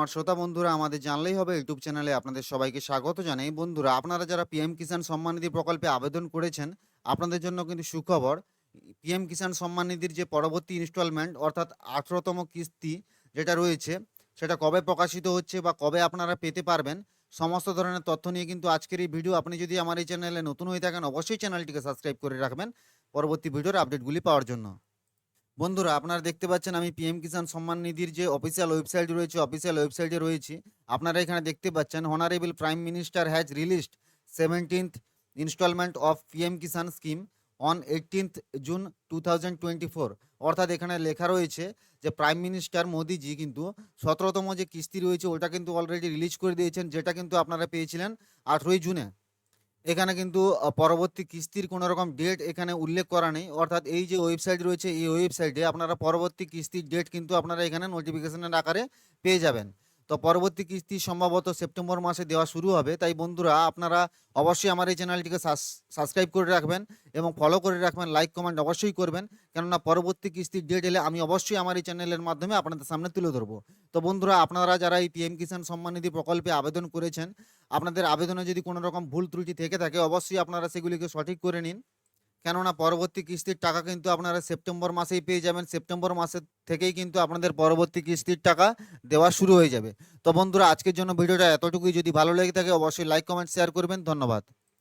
আমার শ্রোতা বন্ধুরা আমাদের জানলেই হবে ইউটিউব চ্যানেলে আপনাদের সবাইকে স্বাগত জানাই। বন্ধুরা আপনারা যারা পিএম কিষাণ সম্মান নিধি প্রকল্পে আবেদন করেছেন, আপনাদের জন্য কিন্তু সুখবর। পিএম কিষাণ সম্মান নিধির যে পরবর্তী ইনস্টলমেন্ট অর্থাৎ 18তম কিস্তি যেটা রয়েছে, সেটা কবে প্রকাশিত হচ্ছে বা কবে আপনারা পেতে পারবেন, সমস্ত ধরনের তথ্য নিয়ে কিন্তু আজকের এই ভিডিও। আপনি যদি আমার এই চ্যানেলে নতুন হয়ে থাকেন, অবশ্যই চ্যানেলটিকে সাবস্ক্রাইব করে রাখবেন পরবর্তী ভিডিওর আপডেটগুলি পাওয়ার জন্য। বন্ধুরা আপনারা দেখতে পাচ্ছেন আমি পিএম কিষাণ সম্মান নিধির যে অফিসিয়াল ওয়েবসাইট রয়েছে, অফিসিয়াল ওয়েবসাইটে রয়েছি। আপনারা এখানে দেখতে পাচ্ছেন honourable prime minister has released 17th instalment of PM Kisan scheme on 18th June 2024। অর্থাৎ এখানে লেখা রয়েছে যে প্রাইম মিনিস্টার মোদিজি কিন্তু 17তম যে কিস্তি রয়েছে ওটা কিন্তু অলরেডি রিলিজ করে দিয়েছেন, যেটা কিন্তু আপনারা পেয়েছিলেন 18ই জুনে। এখানে কিন্তু পরবর্তী কিস্তির কোনো রকম ডেট এখানে উল্লেখ করা নেই। অর্থাৎ এই যে ওয়েবসাইট রয়েছে, এই ওয়েবসাইটে আপনারা পরবর্তী কিস্তির ডেট কিন্তু আপনারা এখানে নোটিফিকেশনের আকারে পেয়ে যাবেন। তো পরবর্তী কিস্তি সম্ভবত সেপ্টেম্বর মাসে দেওয়া শুরু হবে। তাই বন্ধুরা আপনারা অবশ্যই আমার এই চ্যানেলটিকে সাবস্ক্রাইব করে রাখবেন এবং ফলো করে রাখবেন, লাইক কমেন্ট অবশ্যই করবেন, কেননা পরবর্তী কিস্তির ডেট এলে আমি অবশ্যই আমার এই চ্যানেলের মাধ্যমে আপনাদের সামনে তুলে ধরবো। তো বন্ধুরা আপনারা যারা এই পিএম কিষাণ সম্মান নিধি প্রকল্পে আবেদন করেছেন, আপনাদের আবেদনে যদি কোনো রকম ভুল ত্রুটি থেকে থাকে অবশ্যই আপনারা সেগুলিকে সঠিক করে নিন, কেননা পরবর্তী কিস্তির টাকা কিন্তু আপনারা সেপ্টেম্বর মাসেই পেয়ে যাবেন। সেপ্টেম্বর মাসের থেকেই কিন্তু আপনাদের পরবর্তী কিস্তির টাকা দেওয়া শুরু হয়ে যাবে। তো বন্ধুরা আজকের জন্য ভিডিওটা এতটুকুই। যদি ভালো লেগে থাকে অবশ্যই লাইক কমেন্ট শেয়ার করবেন। ধন্যবাদ।